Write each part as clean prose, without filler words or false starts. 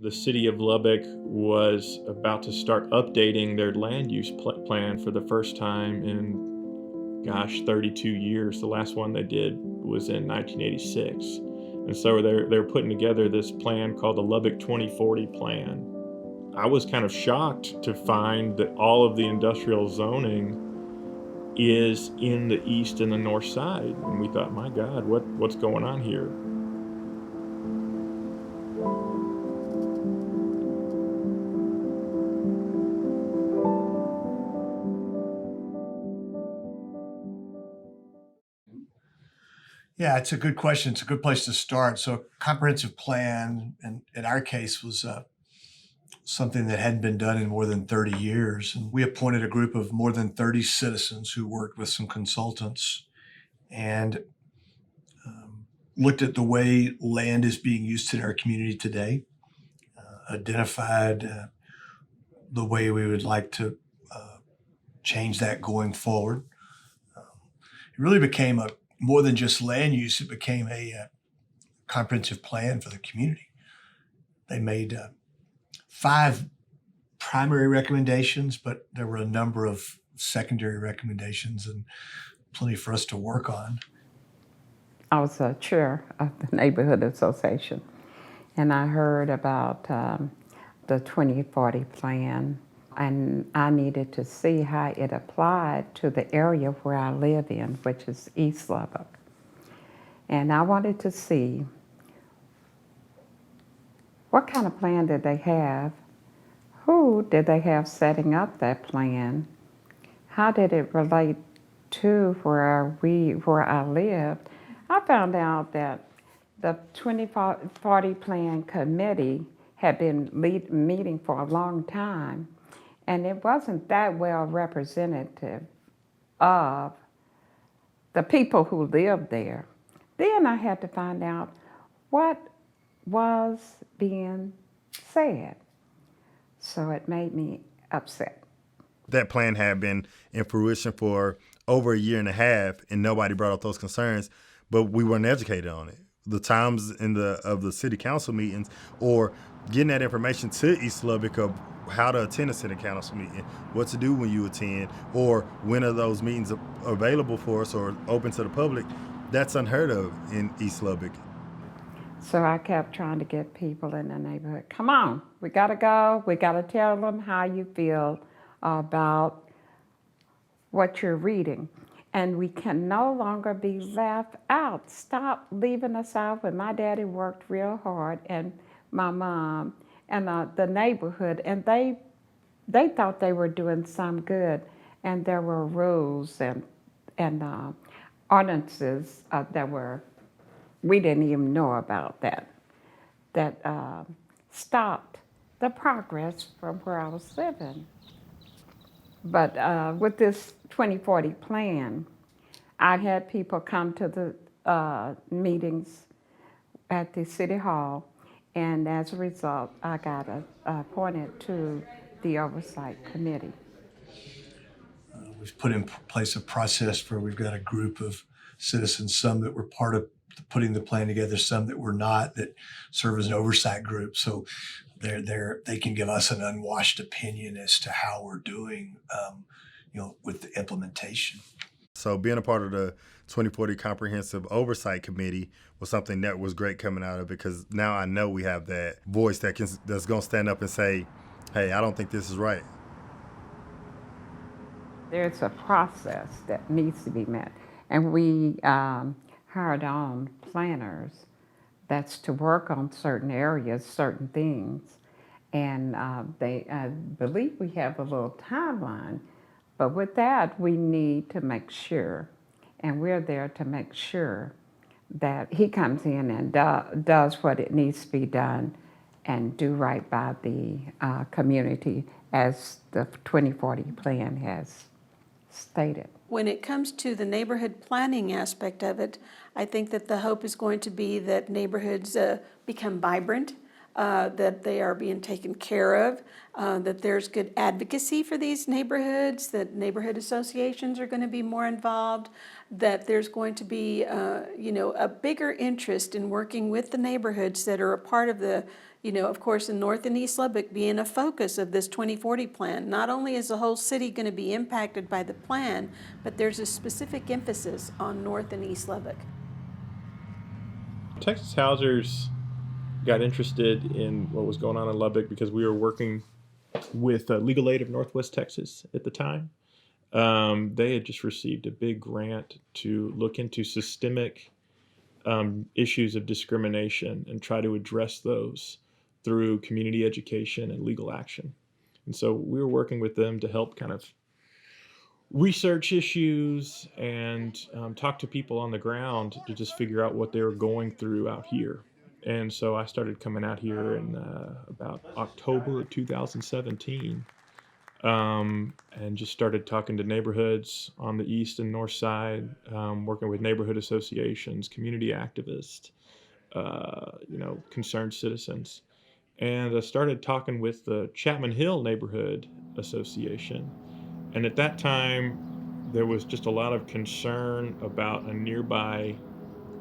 The city of Lubbock was about to start updating their land use plan for the first time in, 32 years. The last one they did was in 1986. And so they're putting together this plan called the Lubbock 2040 plan. I was kind of shocked to find that all of the industrial zoning is in the east and the north side. And we thought, my God, what's going on here? Yeah, it's a good question. It's a good place to start. So, a comprehensive plan, and in our case, was something that hadn't been done in more than 30 years. And we appointed a group of more than 30 citizens who worked with some consultants and looked at the way land is being used in our community today, identified the way we would like to change that going forward. It really became more than just land use, it became a comprehensive plan for the community. They made 5 primary recommendations, but there were a number of secondary recommendations and plenty for us to work on. I was a chair of the neighborhood association, and I heard about the 2040 plan, and I needed to see how it applied to the area where I live in, which is East Lubbock. And I wanted to see what kind of plan did they have, who did they have setting up that plan, how did it relate to where I lived. I found out that the 2040 Plan Committee had been meeting for a long time, and it wasn't that well representative of the people who lived there. Then I had to find out what was being said. So it made me upset. That plan had been in fruition for over a year and a half, and nobody brought up those concerns, but we weren't educated on it. The times of the city council meetings, or getting that information to East Lubbock of how to attend a city council meeting, what to do when you attend, or when are those meetings available for us or open to the public, that's unheard of in East Lubbock. So I kept trying to get people in the neighborhood, come on, we gotta go, we gotta tell them how you feel about what you're reading. And we can no longer be left out. Stop leaving us out. When my daddy worked real hard, and my mom, and the neighborhood, and they thought they were doing some good. And there were rules and ordinances we didn't even know about that stopped the progress from where I was living. But with this 2040 plan, I had people come to the meetings at the city hall, and as a result, I got appointed to the oversight committee. We've put in place a process where we've got a group of citizens, some that were part of putting the plan together, some that were not, that serve as an oversight group. So they can give us an unwashed opinion as to how we're doing, with the implementation. So being a part of the 2040 Comprehensive Oversight Committee was something that was great coming out of it, because now I know we have that voice that's going to stand up and say, hey, I don't think this is right. There's a process that needs to be met, and we hired on planners that's to work on certain areas, certain things, and I believe we have a little timeline, but with that, we need to make sure, and we're there to make sure that he comes in and does what it needs to be done and do right by the community as the 2040 plan has stated. When it comes to the neighborhood planning aspect of it, I think that the hope is going to be that neighborhoods become vibrant, that they are being taken care of, that there's good advocacy for these neighborhoods, that neighborhood associations are going to be more involved, that there's going to be a bigger interest in working with the neighborhoods that are a part of the Of course, in North and East Lubbock being a focus of this 2040 plan, not only is the whole city going to be impacted by the plan, but there's a specific emphasis on North and East Lubbock. Texas Housers got interested in what was going on in Lubbock because we were working with Legal Aid of Northwest Texas at the time. They had just received a big grant to look into systemic issues of discrimination and try to address those through community education and legal action. And so we were working with them to help kind of research issues and talk to people on the ground to just figure out what they were going through out here. And so I started coming out here in about October of 2017 and just started talking to neighborhoods on the east and north side, working with neighborhood associations, community activists, concerned citizens. And I started talking with the Chapman Hill Neighborhood Association. And at that time, there was just a lot of concern about a nearby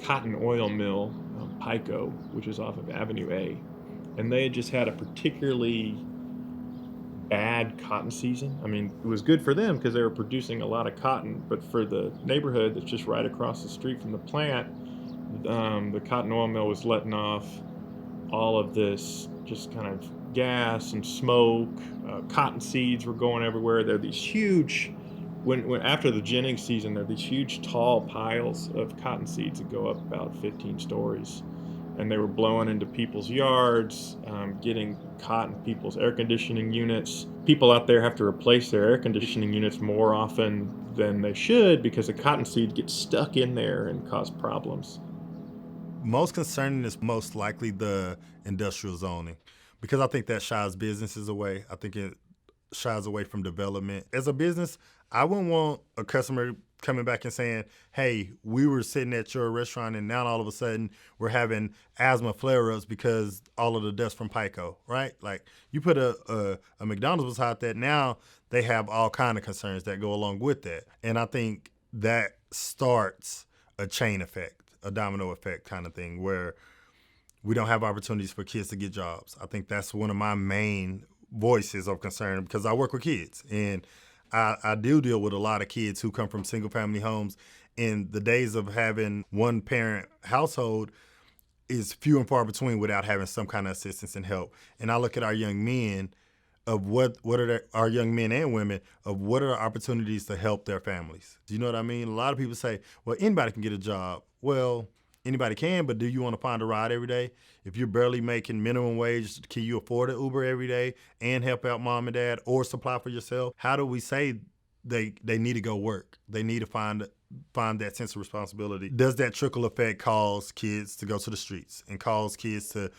cotton oil mill, Pico, which is off of Avenue A. And they had just had a particularly bad cotton season. I mean, it was good for them because they were producing a lot of cotton, but for the neighborhood that's just right across the street from the plant, the cotton oil mill was letting off all of this just kind of gas and smoke. Cotton seeds were going everywhere. There are these huge, when after the ginning season, there are these huge tall piles of cotton seeds that go up about 15 stories. And they were blowing into people's yards, getting caught in people's air conditioning units. People out there have to replace their air conditioning units more often than they should because the cotton seed gets stuck in there and cause problems. Most concerning is most likely the industrial zoning, because I think that shies businesses away. I think it shies away from development. As a business, I wouldn't want a customer coming back and saying, hey, we were sitting at your restaurant and now all of a sudden we're having asthma flare-ups because all of the dust from Pico, right? Like, you put a McDonald's beside that, now they have all kind of concerns that go along with that. And I think that starts a chain effect, a domino effect kind of thing, where we don't have opportunities for kids to get jobs. I think that's one of my main voices of concern, because I work with kids and I do deal with a lot of kids who come from single family homes, and the days of having one parent household is few and far between without having some kind of assistance and help. And I look at our young men of what are our young men and women of what are the opportunities to help their families. Do you know what I mean? A lot of people say, well, anybody can get a job. Well, anybody can, but do you want to find a ride every day? If you're barely making minimum wage, can you afford an Uber every day and help out mom and dad or supply for yourself? How do we say they need to go work? They need to find that sense of responsibility. Does that trickle effect cause kids to go to the streets and cause kids to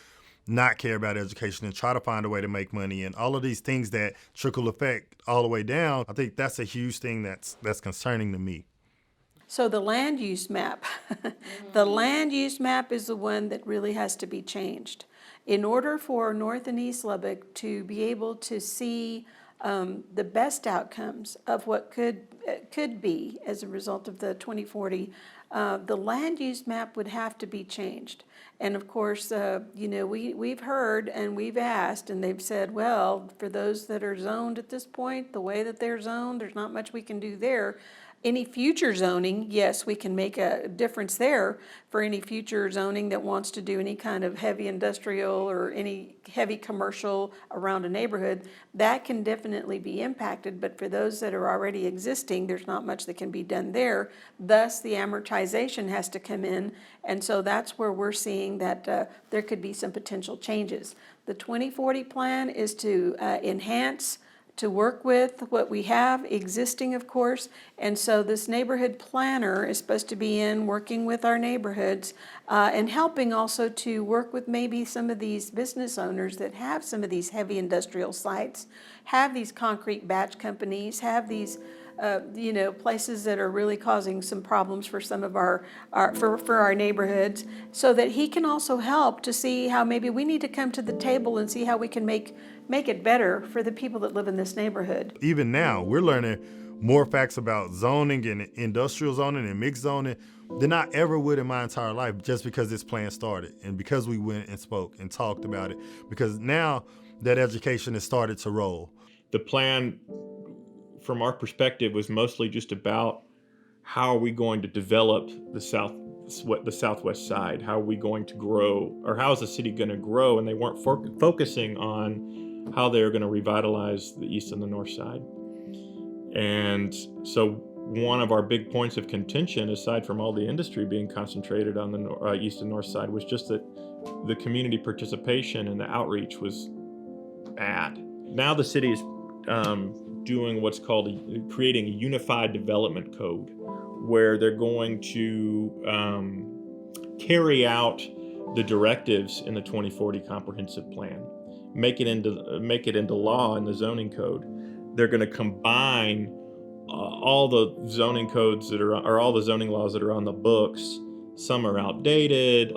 not care about education and try to find a way to make money, and all of these things that trickle effect all the way down? I think that's a huge thing that's concerning to me. So the land use map, the land use map is the one that really has to be changed. In order for North and East Lubbock to be able to see the best outcomes of what could be as a result of the 2040, the land use map would have to be changed. And of course, we've heard and we've asked, and they've said, well, for those that are zoned at this point, the way that they're zoned, there's not much we can do there. Any future zoning, yes, we can make a difference there for any future zoning that wants to do any kind of heavy industrial or any heavy commercial around a neighborhood. That can definitely be impacted, but for those that are already existing, there's not much that can be done there. Thus, the amortization has to come in, and so that's where we're seeing that there could be some potential changes. The 2040 plan is to enhance, to work with what we have existing, of course. And so this neighborhood planner is supposed to be in working with our neighborhoods and helping also to work with maybe some of these business owners that have some of these heavy industrial sites, have these concrete batch companies, have these places that are really causing some problems for some of our neighborhoods, so that he can also help to see how maybe we need to come to the table and see how we can make it better for the people that live in this neighborhood. Even now, we're learning more facts about zoning and industrial zoning and mixed zoning than I ever would in my entire life, just because this plan started and because we went and spoke and talked about it, because now that education has started to roll. The plan, from our perspective, was mostly just about how are we going to develop the southwest side? How are we going to grow, or how is the city going to grow? And they weren't focusing on how they're going to revitalize the east and the north side. And so one of our big points of contention, aside from all the industry being concentrated on the east and north side, was just that the community participation and the outreach was bad. Now the city is doing what's called creating a unified development code, where they're going to carry out the directives in the 2040 comprehensive plan, make it into law in the zoning code. They're going to combine all the zoning codes or all the zoning laws that are on the books. Some are outdated.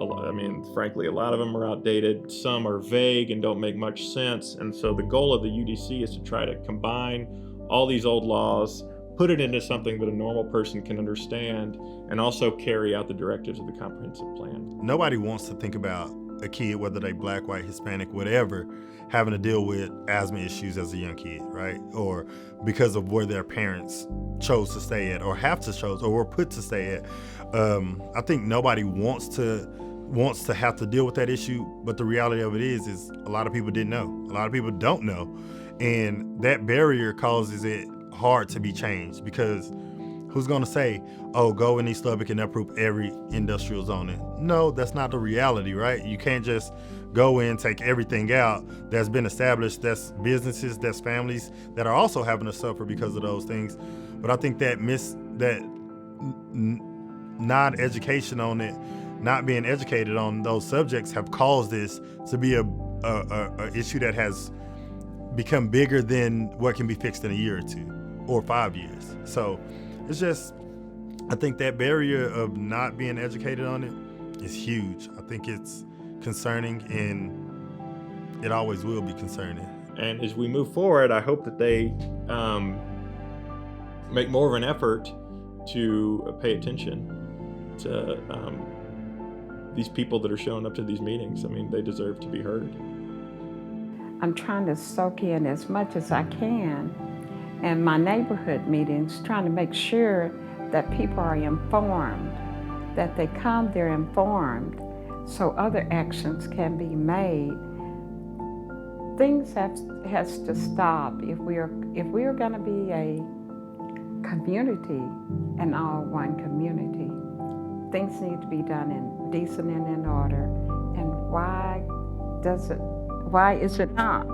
Frankly, a lot of them are outdated. Some are vague and don't make much sense. And so the goal of the UDC is to try to combine all these old laws, put it into something that a normal person can understand, and also carry out the directives of the comprehensive plan. Nobody wants to think about a kid, whether they black, white, Hispanic, whatever, having to deal with asthma issues as a young kid, right? Or because of where their parents chose to stay at, or have to chose, or were put to stay at. I think nobody wants to have to deal with that issue, but the reality of it is a lot of people didn't know. A lot of people don't know. And that barrier causes it hard to be changed, because who's going to say, oh, go in East Lubbock and approve every industrial zoning? No, that's not the reality, right? You can't just go in, take everything out that's been established. That's businesses, that's families that are also having to suffer because of those things. But I think that non-education on it, not being educated on those subjects, have caused this to be a issue that has become bigger than what can be fixed in a year or 2 or 5 years. So it's just, I think that barrier of not being educated on it is huge. I think it's concerning, and it always will be concerning. And as we move forward, I hope that they make more of an effort to pay attention to these people that are showing up to these meetings. I mean, they deserve to be heard. I'm trying to soak in as much as I can, and my neighborhood meetings, trying to make sure that people are informed, that they come there informed, so other actions can be made. Things has to stop if we are going to be a community, an all-one community. Things need to be done in decent and in order. And why is it not?